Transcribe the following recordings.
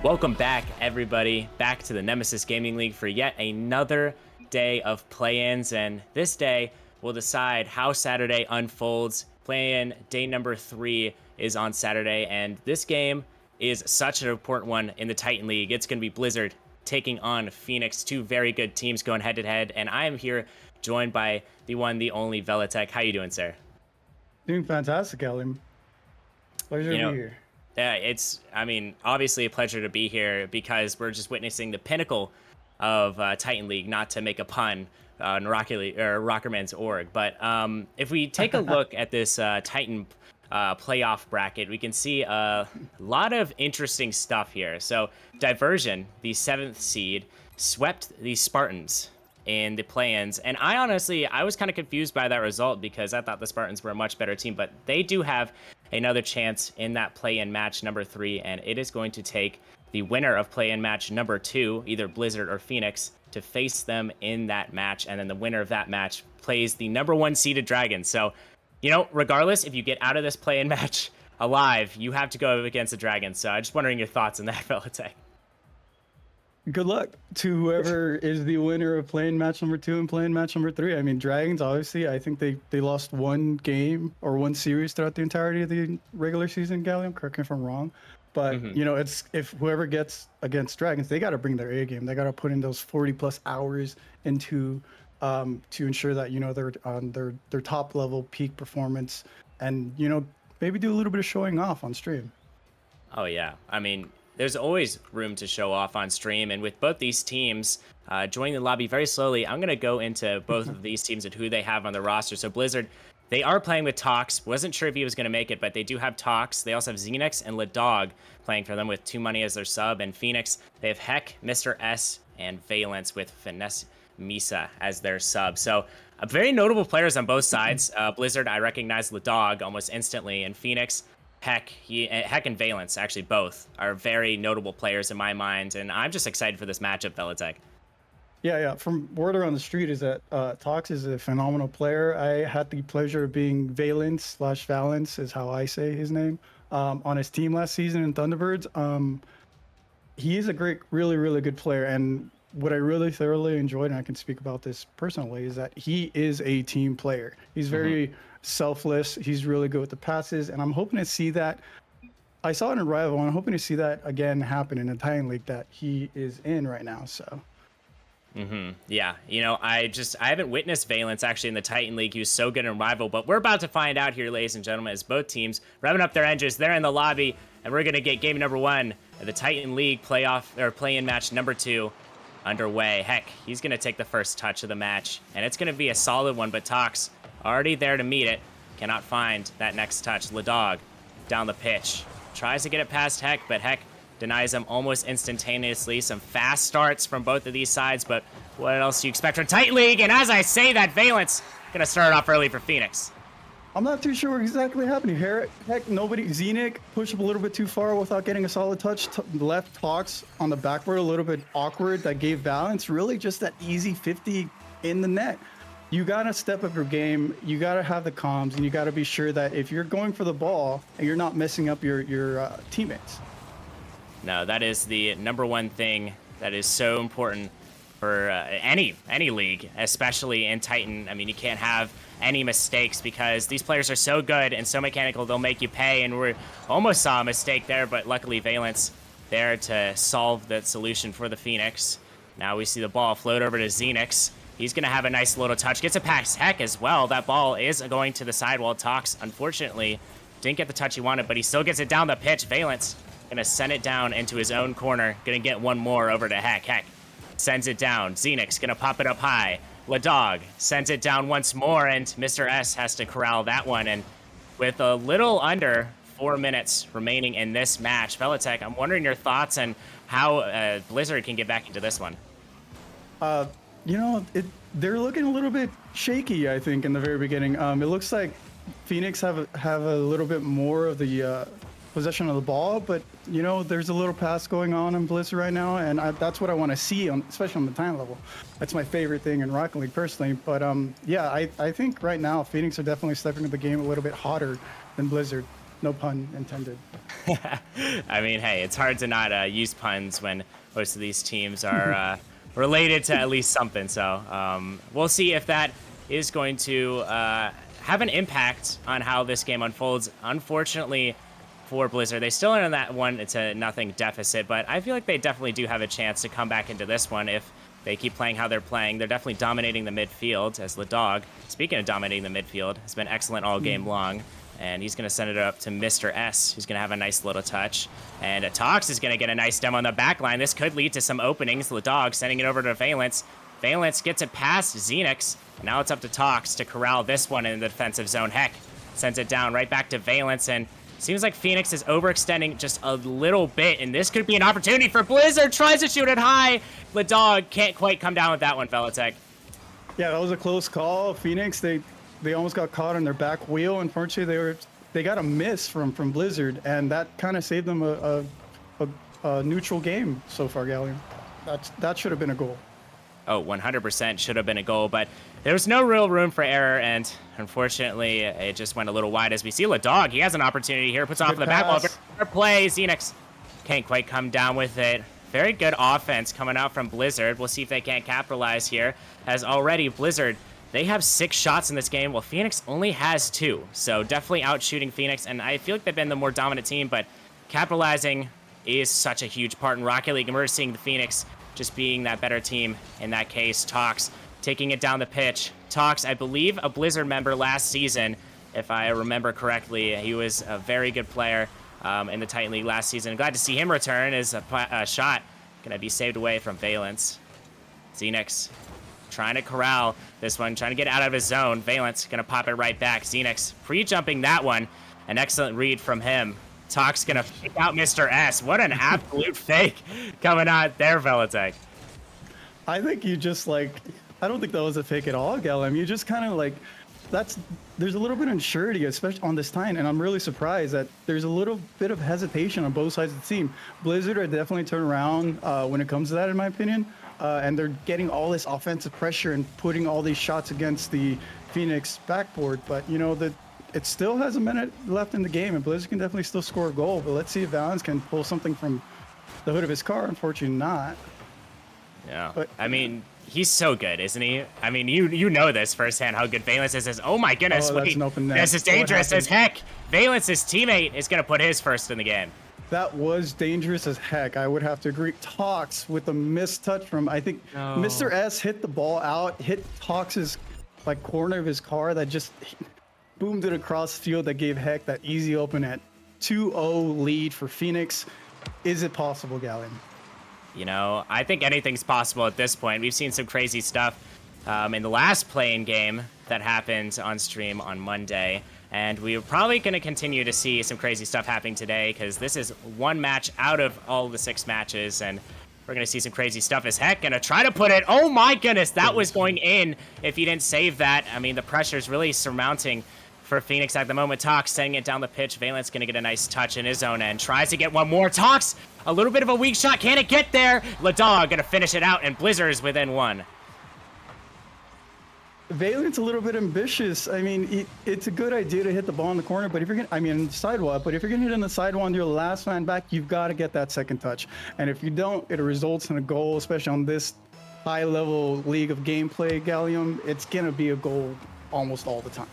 Welcome back, everybody, back to the Nemesis Gaming League for yet another day of play-ins, and this day will decide how Saturday unfolds. Play-in day number 3 is on Saturday, and this game is such an important one in the Titan League. It's going to be Blizzard taking on Phoenix, two very good teams going head-to-head, and I am here joined by the one, the only Velatech. How you doing, sir? Doing fantastic, Ellen. Pleasure to be here. Yeah, it's, obviously a pleasure to be here because we're just witnessing the pinnacle of Titan League, not to make a pun on Rockerman's org. But if we take a look at this Titan playoff bracket, we can see a lot of interesting stuff here. So Diversion, the 7th seed, swept the Spartans in the play-ins, and I was kind of confused by that result because I thought the Spartans were a much better team, but they do have another chance in that play-in match number 3, and it is going to take the winner of play-in match number 2, either Blizzard or Phoenix, to face them in that match, and then the winner of that match plays the number 1 seeded Dragons. So, regardless, if you get out of this play-in match alive, you have to go against the Dragons. So I'm just wondering your thoughts on that, Velatech. Good luck to whoever is the winner of play-in match number 2 and play-in match number 3. I mean, Dragons, obviously, I think they lost one game or one series throughout the entirety of the regular season, Gallium. Correct me if I'm wrong. But, it's if whoever gets against Dragons, they got to bring their A game. They got to put in those 40+ hours into to ensure that, they're on their top level peak performance and, maybe do a little bit of showing off on stream. Oh, yeah. There's always room to show off on stream, and with both these teams joining the lobby very slowly, I'm going to go into both of these teams and who they have on the roster. So Blizzard, they are playing with Tox. Wasn't sure if he was going to make it, but they do have Tox. They also have Xenix and Ladog playing for them with 2 Money as their sub, and Phoenix, they have Heck, Mr. S, and Valence with Finesse Misa as their sub. So very notable players on both sides. Blizzard, I recognize Ladog almost instantly, and Phoenix, Heck and Valence, actually both, are very notable players in my mind, and I'm just excited for this matchup, Velatech. Yeah. From word around the street is that Tox is a phenomenal player. I had the pleasure of being Valence is how I say his name, on his team last season in Thunderbirds. He is a great, really, really good player, and what I really thoroughly enjoyed, and I can speak about this personally, is that he is a team player. He's very selfless. He's really good with the passes, and I'm hoping to see that. I saw it in Rival, and I'm hoping to see that again happen in the Titan League that he is in right now. So. Yeah, I haven't witnessed Valence actually in the Titan League. He was so good in Rival, but we're about to find out here, ladies and gentlemen, as both teams revving up their engines. They're in the lobby, and we're gonna get game number 1 of the Titan League play-in match number 2 underway. Heck, he's gonna take the first touch of the match, and it's gonna be a solid one, but Tox already there to meet it. Cannot find that next touch. Ladog down the pitch. Tries to get it past Heck, but Heck denies him almost instantaneously. Some fast starts from both of these sides, but what else do you expect from Titan League? And as I say that, Valence gonna start off early for Phoenix. I'm not too sure exactly happening here. Heck, Xenic pushed up a little bit too far without getting a solid touch. Left Tox on the backboard, a little bit awkward. That gave Valence really just that easy 50 in the net. You gotta step up your game. You gotta have the comms, and you gotta be sure that if you're going for the ball, and you're not messing up your teammates. No, that is the number 1 thing that is so important for any league, especially in Titan. You can't have any mistakes because these players are so good and so mechanical, they'll make you pay, and we almost saw a mistake there, but luckily Valence there to solve that solution for the Phoenix. Now we see the ball float over to Xenix. He's going to have a nice little touch. Gets it past Heck as well. That ball is going to the sidewall. Tox, unfortunately, didn't get the touch he wanted, but he still gets it down the pitch. Valence going to send it down into his own corner. Going to get one more over to Heck. Heck sends it down. Xenix going to pop it up high. Ladog sends it down once more, and Mr. S has to corral that one. And with a little under 4 minutes remaining in this match, Velatech, I'm wondering your thoughts on how Blizzard can get back into this one. They're looking a little bit shaky, I think, in the very beginning. It looks like Phoenix have a little bit more of the possession of the ball, but there's a little pass going on in Blizzard right now, and that's what I want to see, especially on the time level. That's my favorite thing in Rocket League personally. But I think right now Phoenix are definitely stepping into the game a little bit hotter than Blizzard. No pun intended. I mean, hey, it's hard to not use puns when most of these teams are related to at least something. So we'll see if that is going to have an impact on how this game unfolds. Unfortunately for Blizzard, they still are in that 1-0 deficit, but I feel like they definitely do have a chance to come back into this one if they keep playing how they're playing. They're definitely dominating the midfield, as Ladog, speaking of dominating the midfield, has been excellent all game long. And he's going to send it up to Mr. S, who's going to have a nice little touch. And Tox is going to get a nice demo on the back line. This could lead to some openings. Ladog sending it over to Valence. Valence gets it past Xenix. And now it's up to Tox to corral this one in the defensive zone. Heck, sends it down right back to Valence. And seems like Phoenix is overextending just a little bit. And this could be an opportunity for Blizzard. Tries to shoot it high. Ladog can't quite come down with that one, Velatech. Yeah, that was a close call. Phoenix, they almost got caught on their back wheel. Unfortunately, they got a miss from Blizzard, and that kind of saved them a neutral game so far, Gallium. That should have been a goal. Oh, 100% should have been a goal, but there was no real room for error, and unfortunately, it just went a little wide as we see Ladog. He has an opportunity here, puts off the back wall. Better play, Xenix can't quite come down with it. Very good offense coming out from Blizzard. We'll see if they can't capitalize here, as already Blizzard, they have 6 shots in this game, while Phoenix only has 2. So definitely out shooting Phoenix, and I feel like they've been the more dominant team, but capitalizing is such a huge part in Rocket League, and we're seeing the Phoenix just being that better team in that case. Tox taking it down the pitch. Tox, I believe, a Blizzard member last season, if I remember correctly. He was a very good player in the Titan League last season. Glad to see him return as a shot going to be saved away from Valence. Xenix trying to corral this one, trying to get out of his zone. Valence going to pop it right back. Xenix pre-jumping that one. An excellent read from him. Tox going to fake out Mr. S. What an absolute fake coming out there, Velatech. I think you just I don't think that was a fake at all, Gallem. You just kind of there's a little bit of unsurety, especially on this time, and I'm really surprised that there's a little bit of hesitation on both sides of the team. Blizzard are definitely turned around when it comes to that, in my opinion. And they're getting all this offensive pressure and putting all these shots against the Phoenix backboard. But, it still has a minute left in the game, and Blizzard can definitely still score a goal. But let's see if Valence can pull something from the hood of his car. Unfortunately, not. Yeah. But, I mean, he's so good, isn't he? I mean, you know this firsthand, how good Valence is. Oh, my goodness. That's an open net. This is dangerous as heck. Valence's teammate is going to put his first in the game. That was dangerous as heck. I would have to agree. Tox with a missed touch from, I think, Mr. S hit the ball out, hit Tox's corner of his car that just boomed it across the field. That gave Heck that easy open at 2-0 lead for Phoenix. Is it possible, Gallon? I think anything's possible at this point. We've seen some crazy stuff in the last play-in game that happened on stream on Monday. And we're probably going to continue to see some crazy stuff happening today, because this is one match out of all the 6 matches, and we're going to see some crazy stuff as heck. Going to try to put it. Oh my goodness, that was going in if he didn't save that. I mean, the pressure's really surmounting for Phoenix at the moment. Tox sending it down the pitch. Valence going to get a nice touch in his own end. Tries to get one more. Tox, a little bit of a weak shot. Can it get there? Ladog going to finish it out, and Blizzard is within 1. Valence a little bit ambitious. I mean, it's a good idea to hit the ball in the corner, but if you're sidewalk, but if you're gonna hit in the sidewalk and you're the last man back, you've got to get that second touch. And if you don't, it results in a goal, especially on this high-level league of gameplay, Gallium. It's gonna be a goal almost all the time.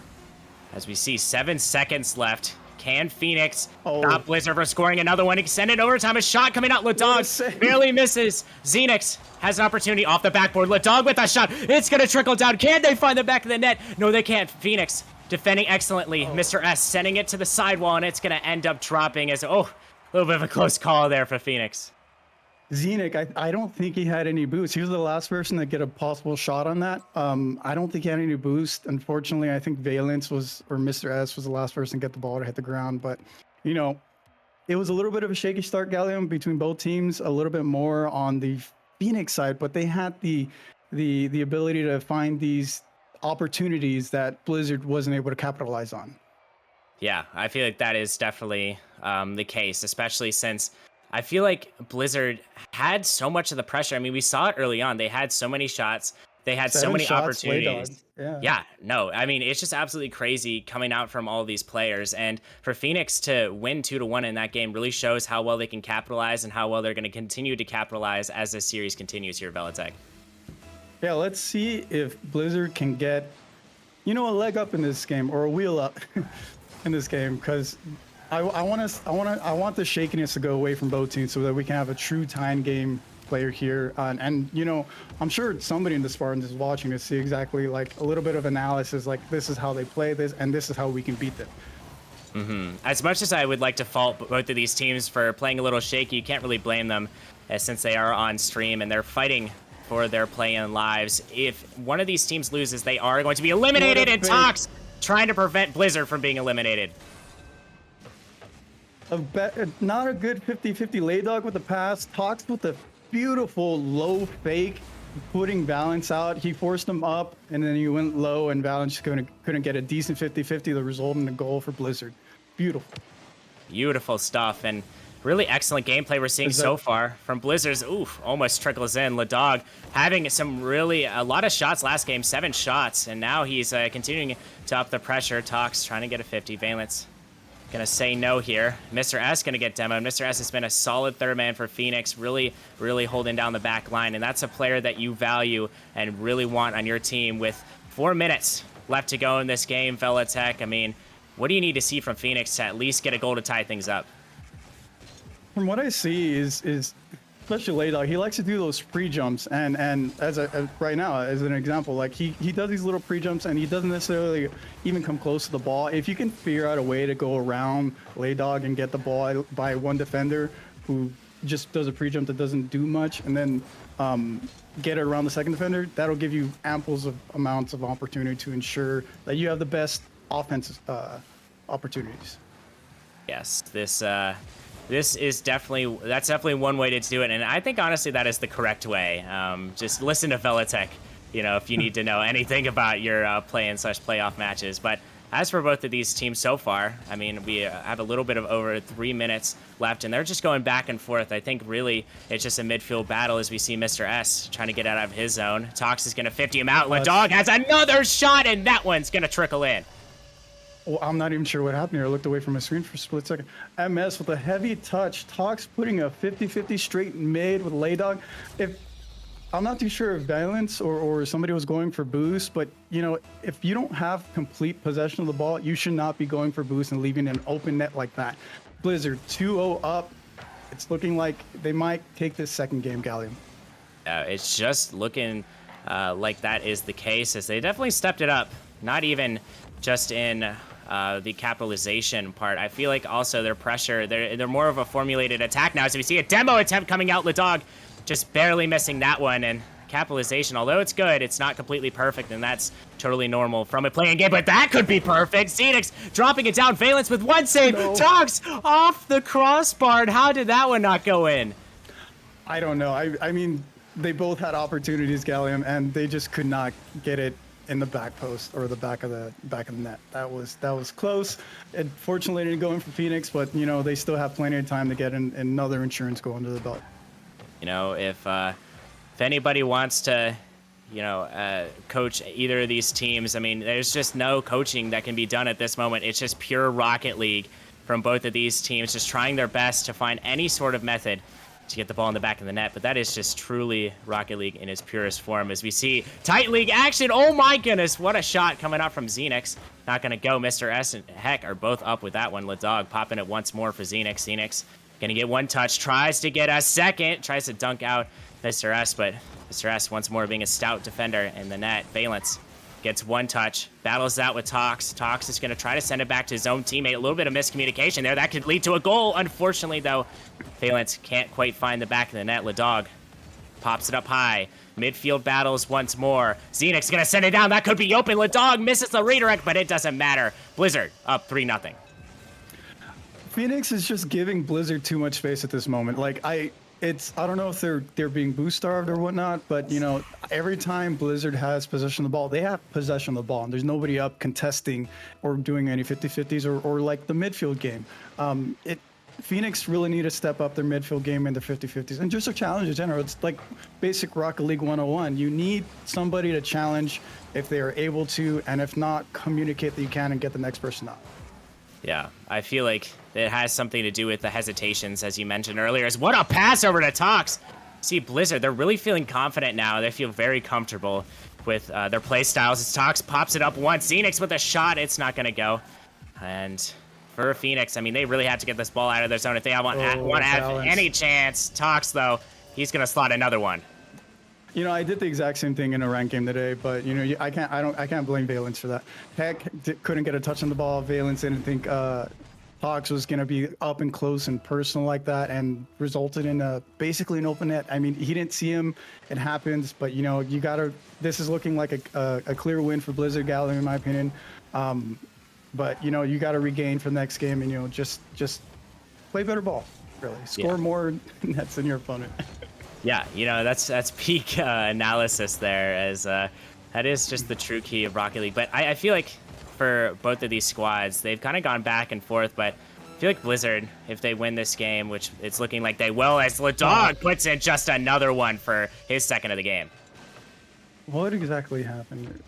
As we see 7 seconds left. Can Phoenix stop Blizzard from scoring another one? Extended overtime. A shot coming out. Ladog barely misses. Xenix has an opportunity off the backboard. Ladog with a shot. It's going to trickle down. Can they find the back of the net? No, they can't. Phoenix defending excellently. Mr. S sending it to the sidewall, and it's going to end up dropping as, a little bit of a close call there for Phoenix. Xenix, I don't think he had any boost. He was the last person to get a possible shot on that. I don't think he had any boost. Unfortunately, I think Valence or Mr. S was the last person to get the ball to hit the ground. But, it was a little bit of a shaky start, Gallium, between both teams. A little bit more on the Phoenix side, but they had the ability to find these opportunities that Blizzard wasn't able to capitalize on. Yeah, I feel like that is definitely the case, especially since I feel like Blizzard had so much of the pressure. I mean, we saw it early on. They had so many shots. They had so 7 many shots, Slay Dog. opportunities. Yeah. Yeah, no, I mean, it's just absolutely crazy coming out from all these players. And for Phoenix to win 2-1 in that game really shows how well they can capitalize and how well they're going to continue to capitalize as this series continues here, Velatech. Yeah, let's see if Blizzard can get, a leg up in this game, or a wheel up in this game, because I want the shakiness to go away from both teams so that we can have a true time game player here. And I'm sure somebody in the Spartans is watching to see exactly like a little bit of analysis, like this is how they play this, and this is how we can beat them. As much as I would like to fault both of these teams for playing a little shaky, you can't really blame them since they are on stream and they're fighting for their play-in lives. If one of these teams loses, they are going to be eliminated, and Tox trying to prevent Blizzard from being eliminated. Not a good 50-50 lay dog with the pass. Tox with the beautiful low fake, putting Valence out. He forced him up, and then he went low, and Valence couldn't get a decent 50-50, the result in the goal for Blizzard. Beautiful Stuff, and really excellent gameplay we're seeing so far from Blizzard's. Oof, almost trickles in. Ladog having a lot of shots last game, 7 shots, and now he's continuing to up the pressure. Tox trying to get a 50. Valence gonna say no here. Mr. S gonna get demoed. Mr. S has been a solid third man for Phoenix, really holding down the back line, and that's a player that you value and really want on your team. With 4 minutes left to go in this game, Velatech, I mean, what do you need to see from Phoenix to at least get a goal to tie things up? From what I see is especially Laydog, he likes to do those pre-jumps, and as right now, as an example, like he does these little pre-jumps, and he doesn't necessarily even come close to the ball. If you can figure out a way to go around Laydog and get the ball by one defender who just does a pre-jump that doesn't do much, and then get it around the second defender, that'll give you amounts of opportunity to ensure that you have the best offensive opportunities. Yes, this is definitely one way to do it, and I think honestly that is the correct way. Just listen to Velatech, if you need to know anything about your play-in/playoff matches. But as for both of these teams so far, I mean, we have a little bit of over 3 minutes left, and they're just going back and forth. I think really it's just a midfield battle as we see Mr. S trying to get out of his zone. Tox is going to 50 him out. Ladog has another shot, and that one's going to trickle in. Well, I'm not even sure what happened here. I looked away from my screen for a split second. MS with a heavy touch. Tox putting a 50-50 straight mid with Laydog. I'm not too sure if Valence or somebody was going for boost, but if you don't have complete possession of the ball, you should not be going for boost and leaving an open net like that. Blizzard 2-0 up. It's looking like they might take this second game, Gallium. It's just looking like that is the case, as they definitely stepped it up. Not even just in the capitalization part. I feel like also their pressure, they're more of a formulated attack now. So we see a demo attempt coming out. Ladog just barely missing that one, and capitalization, although it's good, it's not completely perfect, and that's totally normal from a playing game, but that could be perfect. Xenix dropping it down. Valence with one save. No. Tox off the crossbar. How did that one not go in? I don't know. I mean, they both had opportunities, Gallium, and they just could not get it in the back post or the back of the net. That was close. It fortunately didn't go in for Phoenix, but they still have plenty of time to get another insurance go under the belt. If anybody wants to coach either of these teams, I mean, there's just no coaching that can be done at this moment. It's just pure Rocket League from both of these teams, just trying their best to find any sort of method to get the ball in the back of the net. But that is just truly Rocket League in its purest form, as we see Titan League action. Oh my goodness, what a shot coming out from Xenix. Not gonna go. Mr. S and Heck are both up with that one. Ladog popping it once more for Xenix. Xenix gonna get one touch, tries to get a second, tries to dunk out Mr. S, but Mr. S once more being a stout defender in the net. Valence gets one touch, battles out with Tox. Tox is going to try to send it back to his own teammate. A little bit of miscommunication there. That could lead to a goal. Unfortunately, though, Valence can't quite find the back of the net. Ladog pops it up high. Midfield battles once more. Xenix going to send it down. That could be open. Ladog misses the redirect, but it doesn't matter. Blizzard up 3-0. Phoenix is just giving Blizzard too much space at this moment. I don't know if they're being boost starved or whatnot, but every time Blizzard has possession of the ball, they have possession of the ball, and there's nobody up contesting or doing any 50-50s or like the midfield game. Phoenix really need to step up their midfield game in the 50-50s and just a challenge in general. It's like basic Rocket League 101. You need somebody to challenge if they are able to, and if not, communicate that you can and get the next person up. Yeah, I feel like it has something to do with the hesitations, as you mentioned earlier. What a pass over to Tox. See, Blizzard, they're really feeling confident now. They feel very comfortable with their play styles. As Tox pops it up once. Xenix with a shot. It's not going to go. And for Phoenix, I mean, they really have to get this ball out of their zone if they want to have any chance. Tox, though, he's going to slot another one. You know, I did the exact same thing in a ranked game today, but you know, I can't blame Valence for that. Heck, couldn't get a touch on the ball. Valence didn't think Tox was gonna be up and close and personal like that, and resulted in basically an open net. I mean, he didn't see him. It happens, but you know, you gotta. This is looking like a clear win for Blizzard Gallery, in my opinion. But you know, you gotta regain for the next game, and you know, just play better ball. Really, score more nets than your opponent. Yeah, you know, that's peak analysis there, as that is just the true key of Rocket League. But I feel like for both of these squads, they've kind of gone back and forth, but I feel like Blizzard, if they win this game, which it's looking like they will, as Ladog puts in just another one for his second of the game. What exactly happened?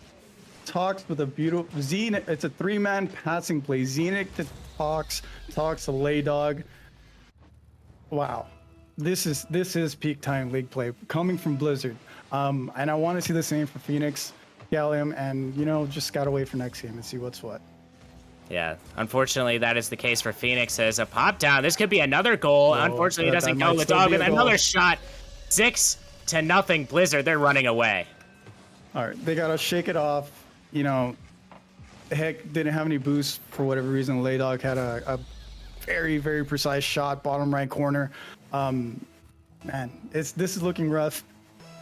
Tox with a beautiful Zenit. It's a 3-man passing play. Zenit to Tox to Laydog. Wow. This is peak time league play coming from Blizzard, and I want to see the same for Phoenix, Gallium, and you know, just gotta wait for next game and see what's what. Yeah, unfortunately, that is the case for Phoenix. As a pop down, this could be another goal. Unfortunately, it doesn't go. Ladog with another shot. 6-0 Blizzard. They're running away. All right, they gotta shake it off. You know, heck, didn't have any boost for whatever reason. Laydog had a very, very precise shot, bottom right corner. Man, this is looking rough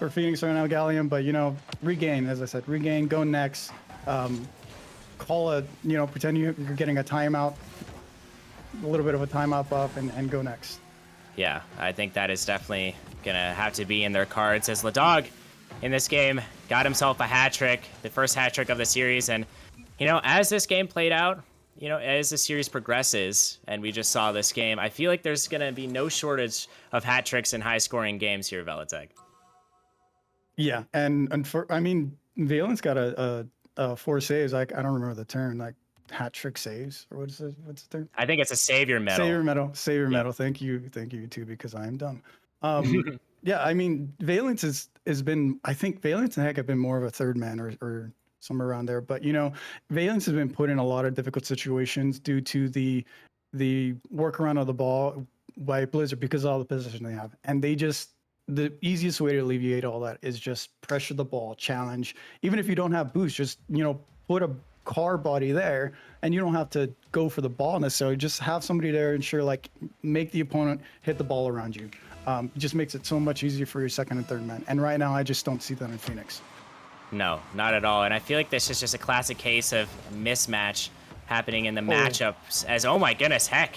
for Phoenix right now, Gallium, but you know, regain, as I said, regain, go next. Call a, you know, pretend you're getting a timeout, a little bit of a timeout buff, and go next. Yeah, I think that is definitely gonna have to be in their cards, as Ladog in this game got himself a hat trick, the first hat trick of the series. And you know, as this game played out, you know, as the series progresses, and we just saw this game, I feel like there's going to be no shortage of hat tricks and high-scoring games here, Veletech. Yeah, and for, I mean, Valence got a 4 saves. Like, I don't remember the term, like hat trick saves, or what's the term? I think it's a savior medal. Savior medal. Thank you too, because I am dumb. Yeah, I mean, Valence has been. I think Valence and Heck have been more of a third man or somewhere around there. But, you know, Valence has been put in a lot of difficult situations due to the workaround of the ball by Blizzard because of all the position they have. And the easiest way to alleviate all that is just pressure the ball, challenge. Even if you don't have boost, just, you know, put a car body there, and you don't have to go for the ball necessarily. Just have somebody there and make the opponent hit the ball around you. It just makes it so much easier for your second and third man. And right now, I just don't see that in Phoenix. No, not at all. And I feel like this is just a classic case of mismatch happening in the matchups, as, oh my goodness, Heck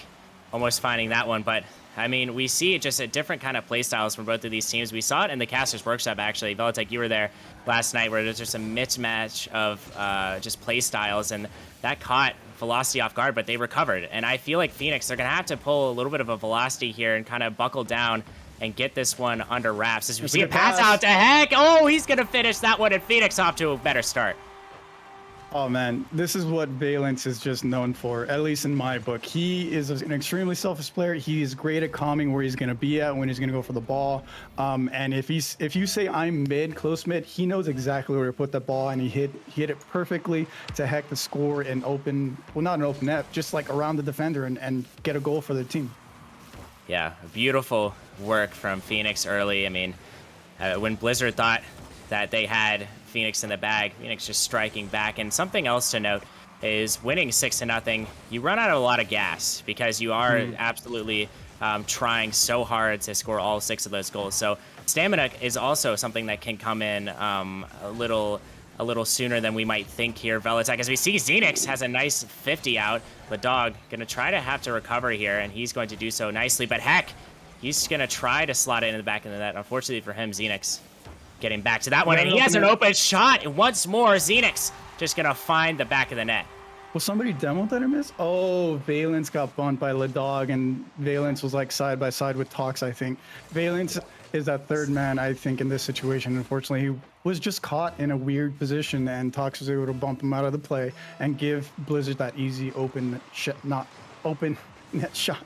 almost finding that one. But I mean, we see just a different kind of play styles from both of these teams. We saw it in the Casters Workshop, actually. Veletech, you were there last night, where there's just a mismatch of just play styles, and that caught Velocity off guard, but they recovered. And I feel like Phoenix, they're going to have to pull a little bit of a Velocity here and kind of buckle down and get this one under wraps. As we see a pass out to Heck. Oh, he's going to finish that one, and Phoenix off to a better start. Oh, man, this is what Valence is just known for, at least in my book. He is an extremely selfish player. He is great at calming where he's going to be at, when he's going to go for the ball. And if you say I'm mid, close mid, he knows exactly where to put the ball, and he hit it perfectly to Heck the score and not an open net, just like around the defender and get a goal for the team. Yeah, beautiful work from Phoenix early. I mean, when Blizzard thought that they had Phoenix in the bag, Phoenix just striking back. And something else to note is winning 6-0, you run out of a lot of gas because you are absolutely trying so hard to score all 6 of those goals. So stamina is also something that can come in a little sooner than we might think here. Veletech, as we see, Xenix has a nice 50 out. Ladog going to try to have to recover here, and he's going to do so nicely. But Heck, he's going to try to slot it in the back of the net. Unfortunately for him, Xenix getting back to that one, and he has an open shot. And once more, Xenix just going to find the back of the net. Was somebody demoed that I missed? Oh, Valence got bumped by Ladog, and Valence was like side by side with Tox, I think. Valence is that third man, I think, in this situation. Unfortunately, he was just caught in a weird position, and Tox was able to bump him out of the play and give Blizzard that easy open shot, not open net shot.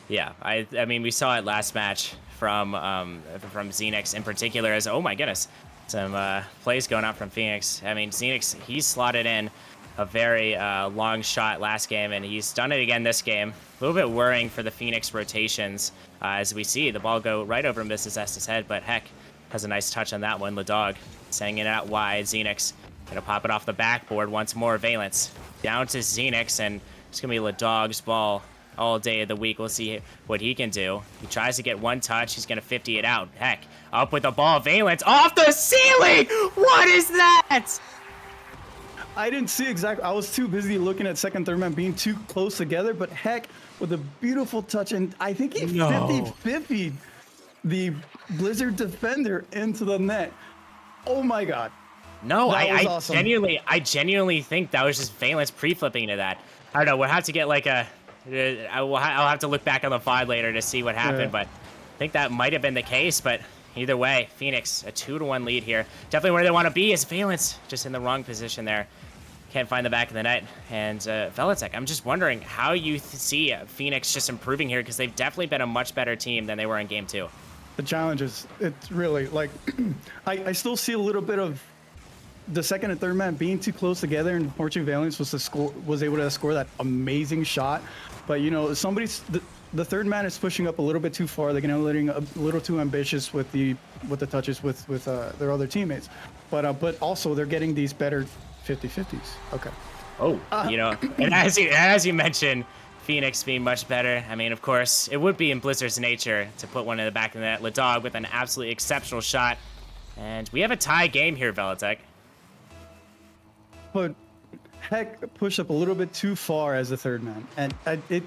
Yeah, I mean, we saw it last match from Xenix in particular. As oh my goodness, some plays going out from Phoenix. I mean, Xenix, he slotted in a very long shot last game, and he's done it again this game. A little bit worrying for the Phoenix rotations, as we see the ball go right over Mrs. S's head, but heck, has a nice touch on that one. Ladog sending it out wide. Xenix gonna pop it off the backboard once more. Valence down to Xenix, and it's gonna be Ladog's ball all day of the week. We'll see what he can do. He tries to get one touch. He's gonna 50 it out. Heck, up with the ball. Valence off the ceiling. What is that? I didn't see exactly. I was too busy looking at second, third man being too close together. But heck, with a beautiful touch, and I think he 50-50 the Blizzard defender into the net. Oh my God! No, I awesome. genuinely think that was just Valence pre-flipping to that. I don't know. We'll have to get like a. I'll have to look back on the VOD later to see what happened, but I think that might have been the case. But either way, Phoenix a 2-1 lead here. Definitely where they want to be is Valence, just in the wrong position there. Can't find the back of the net. And Velicek, I'm just wondering how you see Phoenix just improving here, because they've definitely been a much better team than they were in Game 2. The challenge is, it's really like, I still see a little bit of the second and third man being too close together, and unfortunately Valence was able to score that amazing shot. But you know, the third man is pushing up a little bit too far. They're getting a little too ambitious with the touches with their other teammates. But also they're getting these better 50-50s. Okay. Oh, you know, and as you mentioned, Phoenix being much better. I mean, of course, it would be in Blizzard's nature to put one in the back of the net. Ladog with an absolutely exceptional shot. And we have a tie game here, Velicek. But heck, push up a little bit too far as a third man, and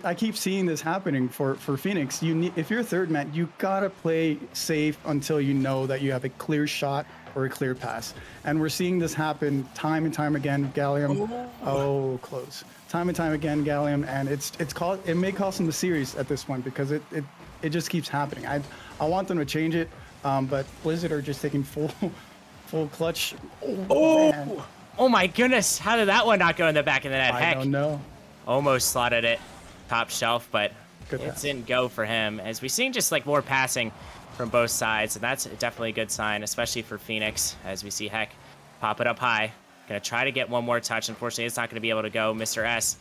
I keep seeing this happening for Phoenix. If you're a third man, you gotta play safe until you know that you have a clear shot or a clear pass, and we're seeing this happen time and time again. Gallium, oh close, time and time again, Gallium, and it may cost them the series at this point, because it just keeps happening. I want them to change it, but Blizzard are just taking full clutch. Oh. Oh my goodness, how did that one not go in the back of the net? I don't know. Almost slotted it top shelf, but Good it pass. didn't go for him. As we've seen just like more passing from both sides, and that's definitely a good sign, especially for Phoenix, as we see Heck pop it up high. Gonna try to get one more touch. Unfortunately, it's not gonna be able to go. Mr. S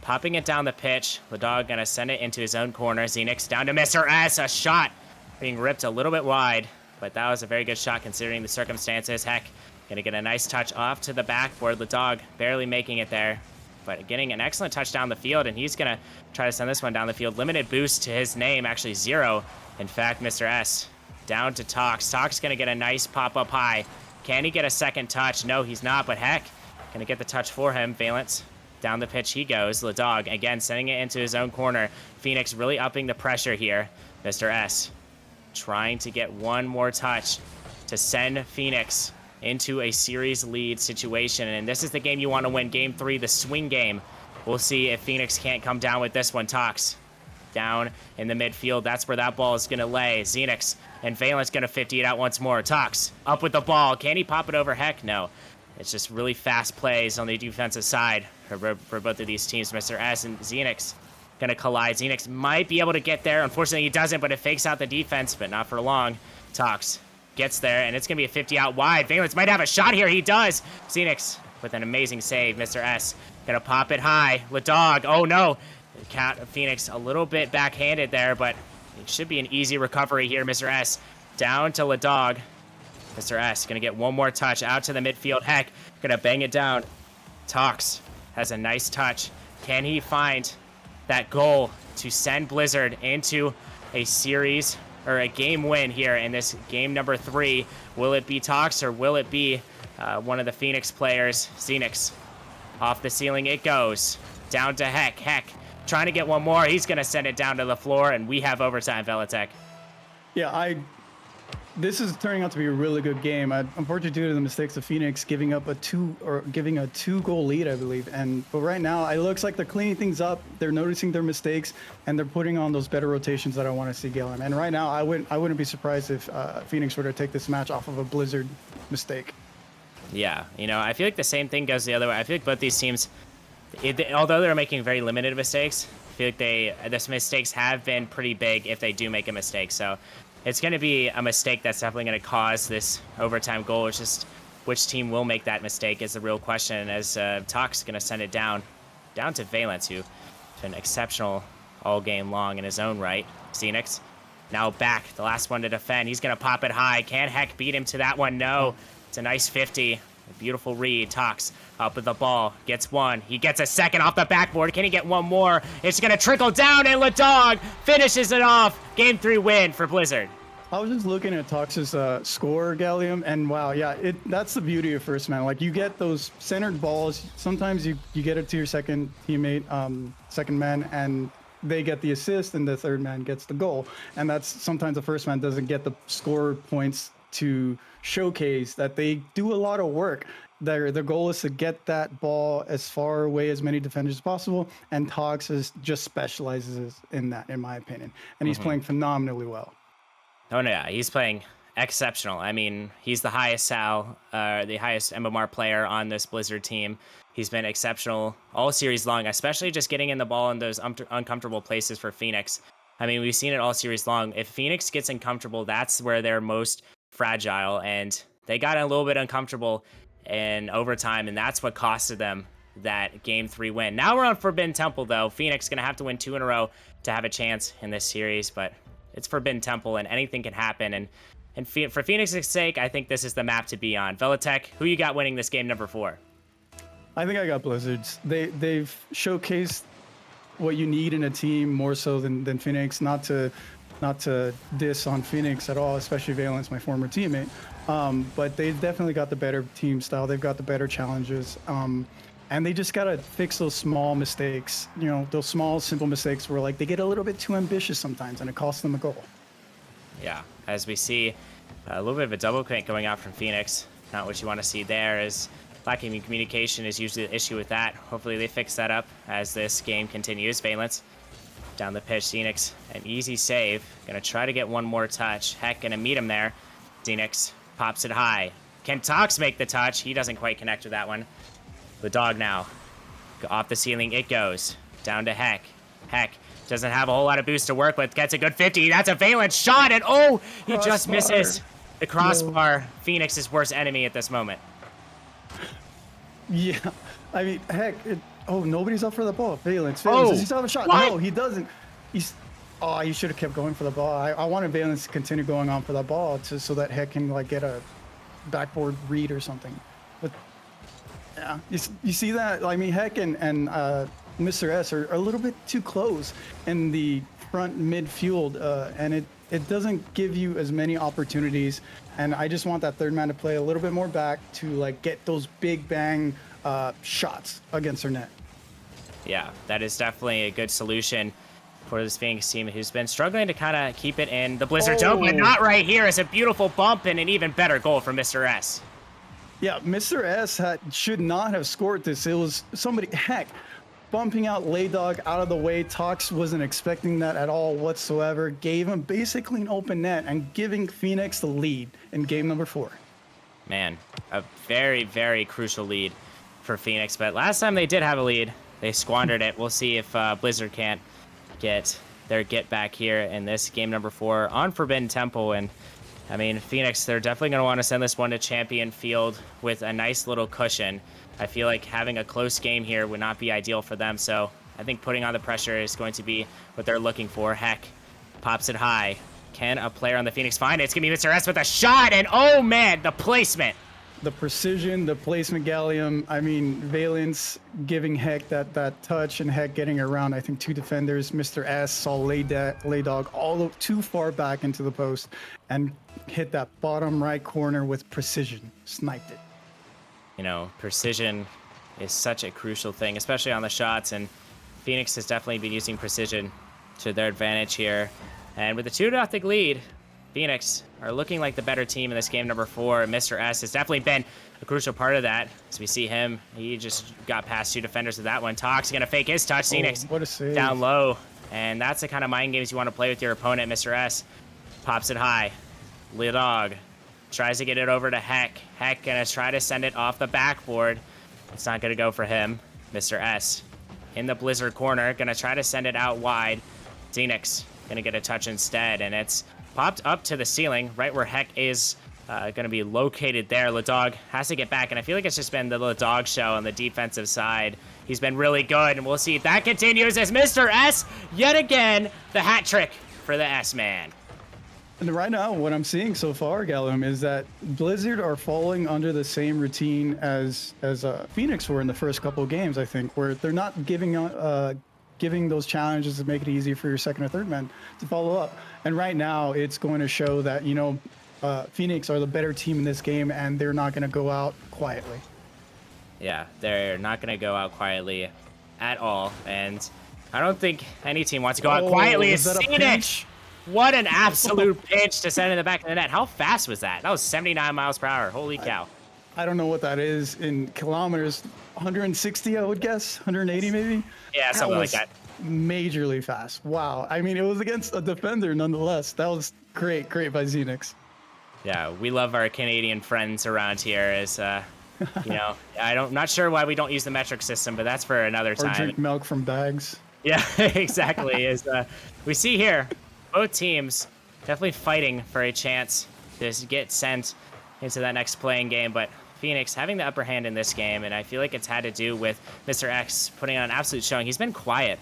popping it down the pitch. Ladog gonna send it into his own corner. Xenix down to Mr. S, a shot being ripped a little bit wide, but that was a very good shot considering the circumstances. Heck gonna get a nice touch off to the backboard. Ladog barely making it there, but getting an excellent touch down the field, and he's gonna try to send this one down the field. Limited boost to his name, actually 0. In fact, Mr. S down to Tox. Tox gonna get a nice pop up high. Can he get a second touch? No, he's not, but heck, gonna get the touch for him. Valence down the pitch he goes. Ladog again sending it into his own corner. Phoenix really upping the pressure here. Mr. S trying to get one more touch to send Phoenix into a series lead situation, and this is the game you want to win. Game 3, the swing game. We'll see if Phoenix can't come down with this one. Tox down in the midfield. That's where that ball is going to lay. Xenix and Valence going to 50 it out once more. Tox up with the ball. Can he pop it over? Heck no. It's just really fast plays on the defensive side for both of these teams. Mr. S and Xenix going to collide. Xenix might be able to get there. Unfortunately, he doesn't, but it fakes out the defense, but not for long. Tox gets there, and it's going to be a 50 out wide. Valence might have a shot here. He does. Xenix with an amazing save. Mr. S going to pop it high. Ladog, oh no. Phoenix a little bit backhanded there, but it should be an easy recovery here. Mr. S down to Ladog. Mr. S going to get one more touch out to the midfield. Heck, going to bang it down. Tox has a nice touch. Can he find that goal to send Blizzard into a series or a game win here in this game number 3? Will it be Tox, or will it be one of the Phoenix players? Xenix off the ceiling it goes. Down to Heck. Heck trying to get one more. He's going to send it down to the floor, and we have overtime, Velicek. Yeah, this is turning out to be a really good game. Unfortunately, due to the mistakes of Phoenix giving up a two-goal lead, I believe. But right now, it looks like they're cleaning things up. They're noticing their mistakes, and they're putting on those better rotations that I want to see, Galen. And right now, I wouldn't be surprised if Phoenix were to take this match off of a Blizzard mistake. Yeah, I feel like the same thing goes the other way. I feel like both these teams, although they're making very limited mistakes, I feel like these mistakes have been pretty big if they do make a mistake. So it's going to be a mistake that's definitely going to cause this overtime goal. It's just which team will make that mistake is the real question, as Tox going to send it down to Valence, who's been exceptional all game long in his own right. Xenix now back, the last one to defend. He's going to pop it high. Can Heck beat him to that one? No. It's a nice 50. A beautiful read. Tox up with the ball. Gets one. He gets a second off the backboard. Can he get one more? It's going to trickle down, and Ladog finishes it off. Game 3 win for Blizzard. I was just looking at Tox's score, Gallium, and wow, yeah, that's the beauty of First Man. Like, you get those centered balls. Sometimes you get it to your second teammate, second man, and they get the assist, and the third man gets the goal. And that's sometimes the first man doesn't get the score points to showcase that they do a lot of work. Their goal is to get that ball as far away as many defenders as possible, and Tox just specializes in that, in my opinion. And he's playing phenomenally well. Oh, no, yeah, he's playing exceptional. I mean, he's the highest the highest MMR player on this Blizzard team. He's been exceptional all series long, especially just getting in the ball in those uncomfortable places for Phoenix. I mean, we've seen it all series long. If Phoenix gets uncomfortable, that's where they're most fragile, and they got a little bit uncomfortable in overtime, and that's what costed them that Game 3 win. Now we're on Forbidden Temple, though. Phoenix going to have to win 2 in a row to have a chance in this series, but it's Forbidden Temple, and anything can happen. And for Phoenix's sake, I think this is the map to be on. Velatech, who you got winning this game number 4? I think I got Blizzards. They've showcased what you need in a team more so than Phoenix. Not to diss on Phoenix at all, especially Valence, my former teammate. But they've definitely got the better team style. They've got the better challenges. And they just got to fix those small mistakes, those small, simple mistakes where, like, they get a little bit too ambitious sometimes, and it costs them a goal. Yeah, as we see a little bit of a double crank going out from Phoenix. Not what you want to see there, as lacking in communication is usually the issue with that. Hopefully they fix that up as this game continues. Valence down the pitch. Xenix, an easy save. Going to try to get one more touch. Heck, going to meet him there. Xenix pops it high. Can Tox make the touch? He doesn't quite connect with that one. The dog now. Off the ceiling it goes. Down to Heck. Heck doesn't have a whole lot of boost to work with. Gets a good 50. That's a Valence shot, and he just misses. The crossbar, no. Phoenix's worst enemy at this moment. Yeah, I mean, Heck, nobody's up for the ball. Valence, does he still have a shot? What? No, he doesn't. He should have kept going for the ball. I wanted Valence to continue going on for the ball so that Heck can, like, get a backboard read or something. But yeah, you see that? I mean, Heck and Mr. S are a little bit too close in the front midfield, and it doesn't give you as many opportunities. And I just want that third man to play a little bit more back to, like, get those big bang shots against their net. Yeah, that is definitely a good solution for this Phoenix team, who's been struggling to kind of keep it in the Blizzard zone, but not right here. It's a beautiful bump and an even better goal from Mr. S. Yeah, Mr. S should not have scored this. It was somebody, Heck, bumping out Laydog out of the way. Tox wasn't expecting that at all whatsoever. Gave him basically an open net and giving Phoenix the lead in game number 4. Man, a very, very crucial lead for Phoenix. But last time they did have a lead, they squandered it. We'll see if Blizzard can't get their get back here in this game number 4 on Forbidden Temple. And I mean, Phoenix, they're definitely going to want to send this one to Champion Field with a nice little cushion. I feel like having a close game here would not be ideal for them, so I think putting on the pressure is going to be what they're looking for. Heck pops it high. Can a player on the Phoenix find it? It's going to be Mr. S with a shot, and oh man, the placement. The precision, the placement, Gallium. I mean, Valence giving Heck that touch, and Heck getting around, I think, 2 defenders. Mr. S saw Laydog all too far back into the post and hit that bottom right corner with precision. Sniped it. Precision is such a crucial thing, especially on the shots, and Phoenix has definitely been using precision to their advantage here. And with a 2-0 lead, Phoenix are looking like the better team in this game number 4. Mr. S has definitely been a crucial part of that. As we see him, he just got past 2 defenders with that one. Tox gonna fake his touch. Phoenix what a save. down low. And that's the kind of mind games you want to play with your opponent. Mr. S pops it high. Lil Dog tries to get it over to Heck. Heck gonna try to send it off the backboard. It's not gonna go for him. Mr. S in the Blizzard corner, gonna try to send it out wide. Xenix gonna get a touch instead, and it's popped up to the ceiling, right where Heck is gonna be located there. Ladog has to get back, and I feel like it's just been the Ladog show on the defensive side. He's been really good, and we'll see if that continues as Mr. S, yet again, the hat trick for the S-Man. And right now, what I'm seeing so far, Gallum, is that Blizzard are falling under the same routine as Phoenix were in the first couple of games, I think, where they're not giving those challenges to make it easy for your second or third man to follow up. And right now, it's going to show that, Phoenix are the better team in this game, and they're not going to go out quietly. Yeah, they're not going to go out quietly at all. And I don't think any team wants to go out quietly. Was that a pinch? What an absolute pitch to send in the back of the net. How fast was that? That was 79 miles per hour. Holy cow. I don't know what that is in kilometers. 160, I would guess. 180 maybe? Yeah, something like that. Majorly fast. Wow. I mean, it was against a defender nonetheless. That was great by Xenix. Yeah, we love our Canadian friends around here as, I'm not sure why we don't use the metric system, but that's for another time. Or drink milk from bags. Yeah, exactly. As we see here, both teams definitely fighting for a chance to get sent into that next playing game, but Phoenix having the upper hand in this game, and I feel like it's had to do with Mr. X putting on an absolute showing. He's been quiet,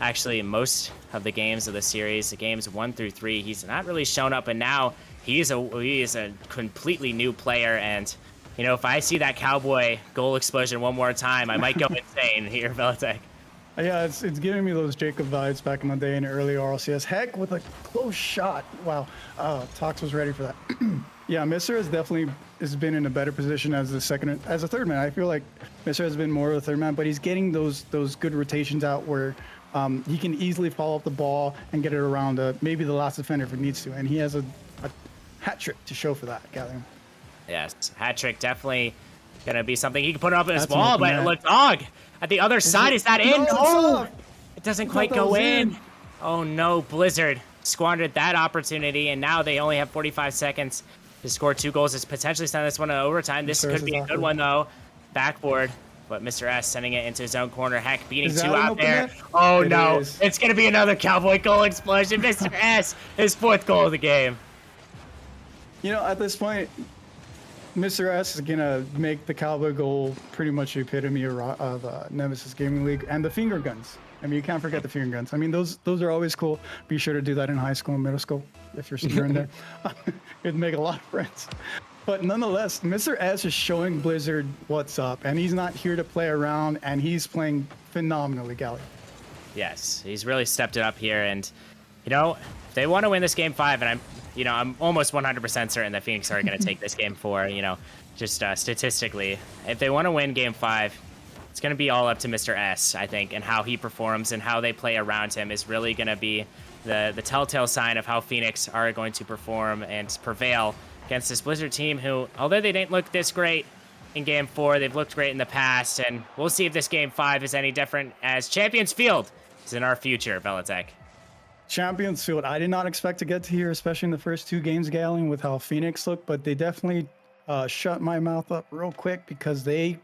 actually, most of the games of the series, the games 1 through 3. He's not really shown up, and now he is a completely new player, and if I see that Cowboy goal explosion one more time, I might go insane here, Belitek. Yeah, it's giving me those Jacob vibes back in the day in early RLCS. Heck, with a close shot. Wow. Tox was ready for that. Yeah, Mr. has been in a better position as a third man. I feel like Mr. has been more of a third man, but he's getting those good rotations out where he can easily follow up the ball and get it around maybe the last defender if it needs to. And he has a hat trick to show for that, Gallium. Yes, hat trick definitely gonna be something he can put up in his ball, but look, Dog at the other side, is that in? No, it doesn't quite go in. Oh no, Blizzard squandered that opportunity, and now they only have 45 seconds to score 2 goals. It's potentially send this one to overtime. This could be a good one though. Backboard, but Mr. S sending it into his own corner. Heck, beating 2 out there. Oh no, it's gonna be another Cowboy goal explosion. Mr. S, his 4th goal of the game. At this point, Mr. S is gonna make the Cowboy goal pretty much the epitome of Nemesis Gaming League, and the finger guns. I mean, you can't forget the finger guns. I mean, those are always cool. Be sure to do that in high school and middle school if you're in there. It'd make a lot of friends. But nonetheless, Mr. S is showing Blizzard what's up, and he's not here to play around, and he's playing phenomenally, Gally. Yes, he's really stepped it up here, and if they want to win this game 5, and I'm almost 100% certain that Phoenix are going to take this game 4, just statistically. If they want to win game 5, it's going to be all up to Mr. S, I think, and how he performs and how they play around him is really going to be the telltale sign of how Phoenix are going to perform and prevail against this Blizzard team who, although they didn't look this great in game 4, they've looked great in the past, and we'll see if this game 5 is any different as Champions Field is in our future, Belitek. Champions Field, I did not expect to get to here, especially in the first 2 games, Galen, with how Phoenix looked, but they definitely shut my mouth up real quick because they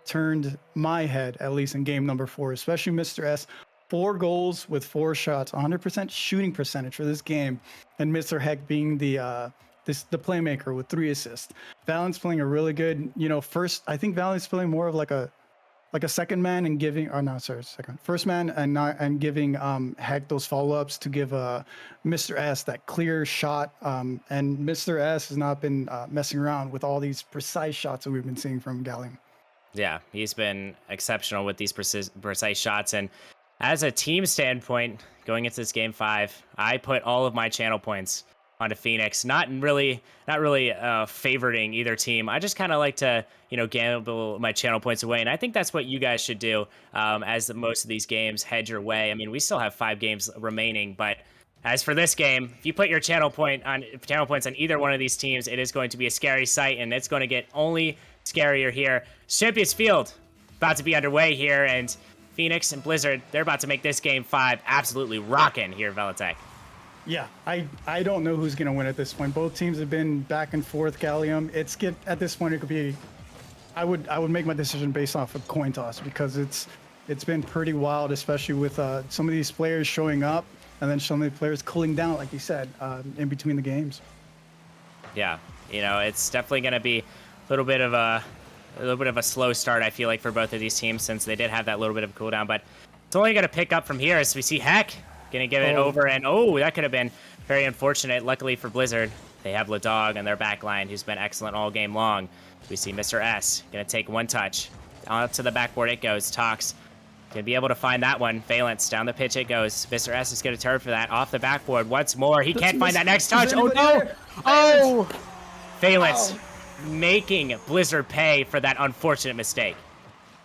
turned my head, at least in game number 4, especially Mr. S. 4 goals with 4 shots, 100% shooting percentage for this game, and Mr. Heck being the playmaker with 3 assists. Valent's playing a really good, I think Valent's playing more of like a second man and giving, first man and giving Heck those follow-ups to give Mr. S that clear shot. And Mr. S has not been messing around with all these precise shots that we've been seeing from Gallium. Yeah, he's been exceptional with these precise shots. And as a team standpoint, going into this game 5, I put all of my channel points onto Phoenix, not really favoriting either team. I just kind of like to, gamble my channel points away, and I think that's what you guys should do as most of these games head your way. I mean, we still have 5 games remaining, but As for this game, if you put your channel points on either one of these teams, it is going to be a scary sight, and it's going to get only scarier here. Champions Field about to be underway here, and Phoenix and Blizzard, they're about to make this game 5 absolutely rocking here, Velatech. Yeah, I don't know who's gonna win at this point. Both teams have been back and forth. Gallium, at this point it could be. I would make my decision based off of coin toss because it's been pretty wild, especially with some of these players showing up and then some of the players cooling down, like you said, in between the games. Yeah, it's definitely gonna be a little bit of a slow start. I feel like for both of these teams since they did have that little bit of a cooldown, but it's only gonna pick up from here as we see Heck. Gonna give it over, and that could have been very unfortunate. Luckily for Blizzard, they have Ladog on their back line, who's been excellent all game long. We see Mr. S gonna take one touch. Out to the backboard it goes. Tox gonna be able to find that one. Valence down the pitch it goes. Mr. S is gonna turn for that. Off the backboard once more. He can't find that next touch. Oh no! Oh! Valence making Blizzard pay for that unfortunate mistake.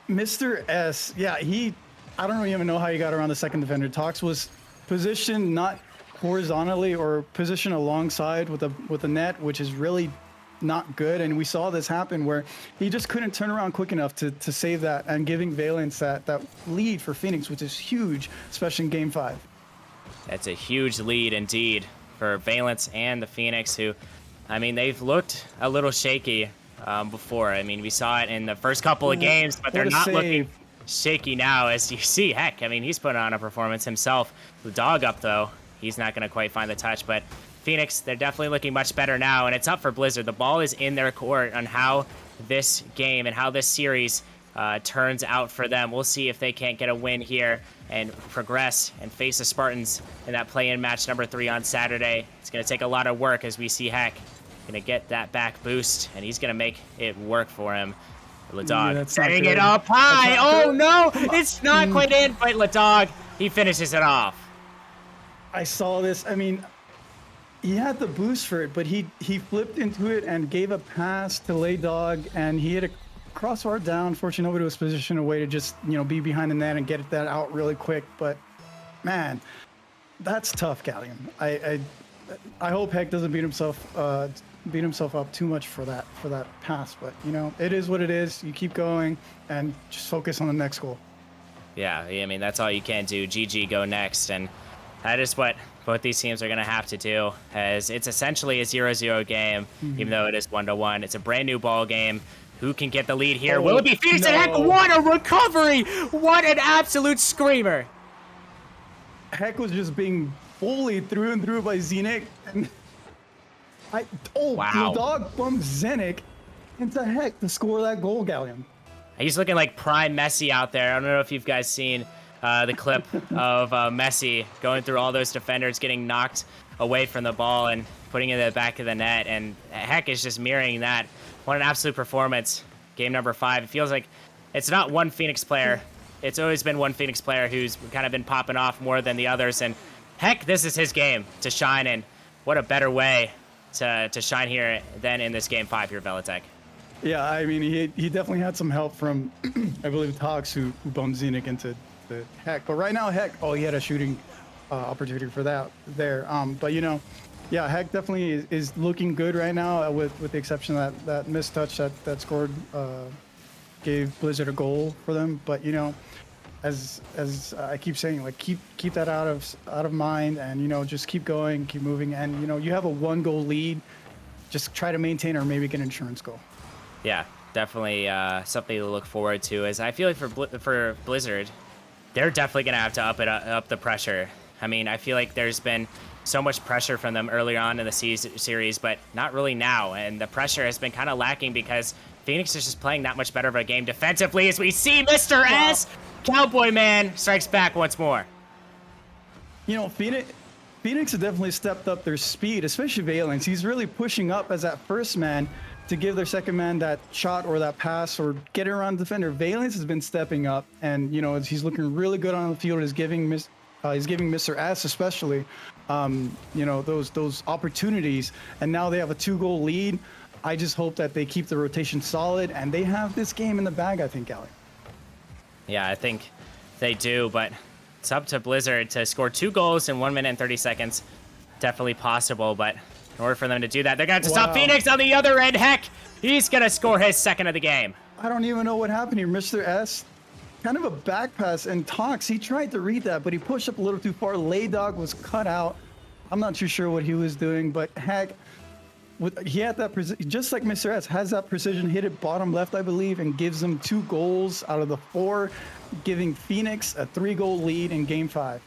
Mr. S, yeah, I don't even know how he got around the second defender. Tox was positioned not horizontally or positioned alongside with the net, which is really not good. And we saw this happen where he just couldn't turn around quick enough to save that and giving Valence that lead for Phoenix, which is huge, especially in game 5. That's a huge lead indeed for Valence and the Phoenix, who, I mean, they've looked a little shaky before. I mean, we saw it in the first couple of games, but they're not looking shaky now, as you see. Heck, I mean, he's putting on a performance himself. The dog up, though, he's not going to quite find the touch, but Phoenix, they're definitely looking much better now, and it's up for Blizzard. The ball is in their court on how this game and how this series turns out for them. We'll see if they can't get a win here and progress and face the Spartans in that play-in match number 3 on Saturday. It's going to take a lot of work, as we see Heck going to get that back boost, and he's going to make it work for him. Ladog setting it up high. Oh no, it's not quite in, but Ladog, he finishes it off. I saw this. I mean, he had the boost for it, but he flipped into it and gave a pass to Ladog, and he hit a crossbar down. Fortunately, nobody was positioned a way to just be behind the net and get that out really quick. But man, that's tough, Gallium. I hope Heck doesn't beat himself up too much for that pass, but it is what it is. You keep going and just focus on the next goal. Yeah, I mean, that's all you can do. GG, go next, and that is what both these teams are going to have to do, as it's essentially a 0-0 game, even though it is 1-1. It's a brand new ball game. Who can get the lead here? Will it be Phoenix? And Heck, what a recovery! What an absolute screamer! Heck was just being bullied through and through by Zenik. And wow. The dog bumped Zenik into Heck to score that goal, Gallium. He's looking like prime Messi out there. I don't know if you've guys seen the clip of Messi going through all those defenders, getting knocked away from the ball and putting it in the back of the net. And Heck is just mirroring that. What an absolute performance. Game number 5. It feels like it's not one Phoenix player. It's always been one Phoenix player who's kind of been popping off more than the others. And Heck, this is his game to shine in. What a better way to shine here than in this game 5 here, Velatech. Yeah, I mean, he definitely had some help from, I believe, Tox, who bumped Zenik into the Heck. But right now, Heck, he had a shooting opportunity for that there. But, yeah, Heck definitely is looking good right now, with the exception of that missed touch that scored, gave Blizzard a goal for them. But, as I keep saying, like, keep that out of mind, and just keep going, keep moving, and you have a 1-goal lead. Just try to maintain or maybe get an insurance goal. Yeah, definitely something to look forward to. As I feel like for Blizzard, they're definitely gonna have to up the pressure. I mean, I feel like there's been so much pressure from them earlier on in the series, but not really now, and the pressure has been kind of lacking because Phoenix is just playing that much better of a game defensively, as we see Mr. S. Cowboy Man strikes back once more. Phoenix has definitely stepped up their speed, especially Valence. He's really pushing up as that first man to give their second man that shot or that pass or get it around the defender. Valence has been stepping up, and he's looking really good on the field. He's giving Mr. S especially, those opportunities. And now they have a 2-goal lead. I just hope that they keep the rotation solid, and they have this game in the bag, I think, Allie. Yeah, I think they do, but It's up to Blizzard to score 2 goals in 1 minute and 30 seconds. Definitely possible, but in order for them to do that, they're going to have to stop Phoenix on the other end. Heck, he's going to score his second of the game. I don't even know what happened here. Mr. S, kind of a back pass, and Tox, he tried to read that, but he pushed up a little too far. Laydog was cut out. I'm not too sure what he was doing, but heck, he had that precision, just like Mr. S, has that precision, hit it bottom left, I believe, and gives them 2 goals out of the 4, giving Phoenix a 3-goal lead in Game 5.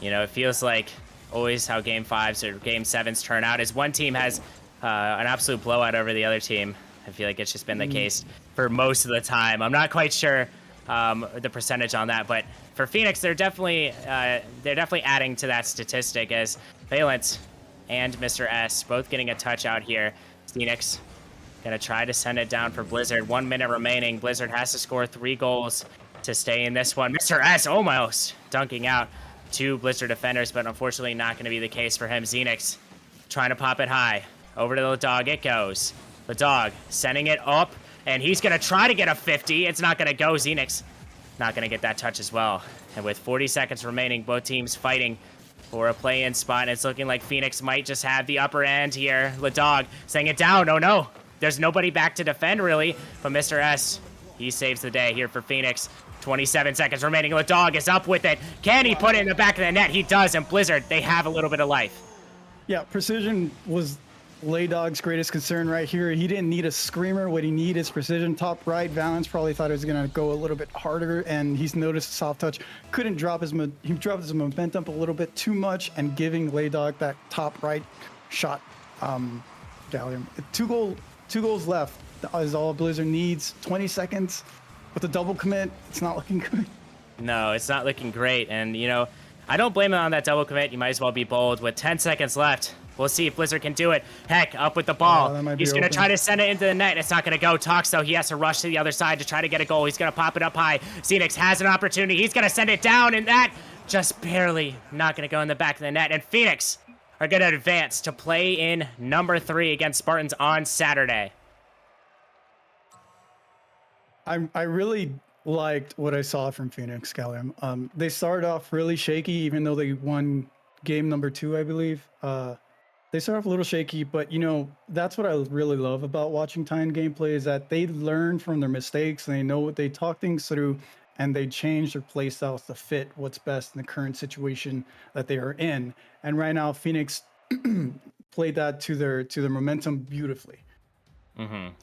You know, it feels like always how Game 5s or Game 7s turn out is one team has an absolute blowout over the other team. I feel like it's just been the case for most of the time. I'm not quite sure the percentage on that, but for Phoenix, they're definitely adding to that statistic as Valent and Mr. S both getting a touch out here. Phoenix gonna try to send it down for Blizzard. 1 minute remaining. Blizzard has to score 3 goals to stay in this one. Mr. S almost dunking out 2 Blizzard defenders, but unfortunately not going to be the case for him. Xenix trying to pop it high. Over to the dog it goes. The dog sending it up, and he's going to try to get a 50. It's not going to go. Xenix not going to get that touch as well. And with 40 seconds remaining, both teams fighting for a play-in spot, and it's looking like Phoenix might just have the upper end here. The dog saying it down. Oh no, there's nobody back to defend really, but Mr. S, he saves the day here for Phoenix. 27 seconds remaining. The dog is up with it. Can he put it in the back of the net? He does, and Blizzard, they have a little bit of life. Yeah, precision was Laydog's greatest concern right here. He didn't need a screamer. What he needed is precision. Top right, Valence probably thought it was going to go a little bit harder, and he's noticed a soft touch. Couldn't drop he dropped his momentum a little bit too much, and giving Laydog that top right shot. Gallium. 2 goals left is all Blizzard needs. 20 seconds. With the double commit, it's not looking good. No, it's not looking great. And, you know, I don't blame him on that double commit. You might as well be bold. With 10 seconds left, we'll see if Blizzard can do it. Heck, up with the ball. He's going to try to send it into the net. It's not going to go. Tox, though, he has to rush to the other side to try to get a goal. He's going to pop it up high. Xenix has an opportunity. He's going to send it down, and that just barely not going to go in the back of the net. And Phoenix are going to advance to play in number 3 against Spartans on Saturday. I really liked what I saw from Phoenix, Gallium. They started off really shaky, even though they won game number 2, I believe. They started off a little shaky, but you know, that's what I really love about watching Titan gameplay is that they learn from their mistakes and they know what they talk things through and they change their play styles to fit what's best in the current situation that they are in. And right now, Phoenix played that to their momentum beautifully.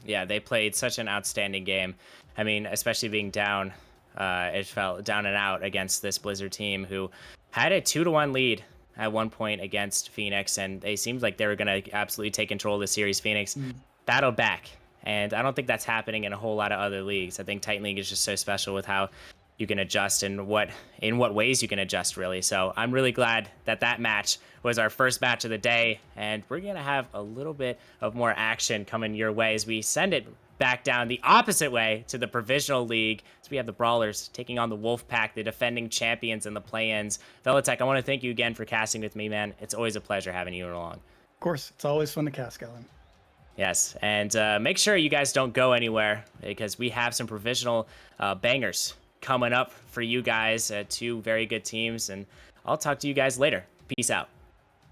Yeah, they played such an outstanding game. I mean, especially being down, it felt down and out against this Blizzard team who had a 2-1 lead at one point against Phoenix, and they seemed like they were going to absolutely take control of the series. Phoenix battled back, and I don't think that's happening in a whole lot of other leagues. I think Titan League is just so special with how you can adjust and in what ways you can adjust, really. So I'm really glad that that match was our first match of the day, and we're going to have a little bit of more action coming your way as we send it back down the opposite way to the Provisional League. So we have the Brawlers taking on the Wolfpack, the defending champions in the play-ins. Velatech, I want to thank you again for casting with me, man. It's always a pleasure having you along. Of course, it's always fun to cast, Galen. Yes, and make sure you guys don't go anywhere because we have some provisional bangers coming up for you guys, 2 very good teams, and I'll talk to you guys later. Peace out.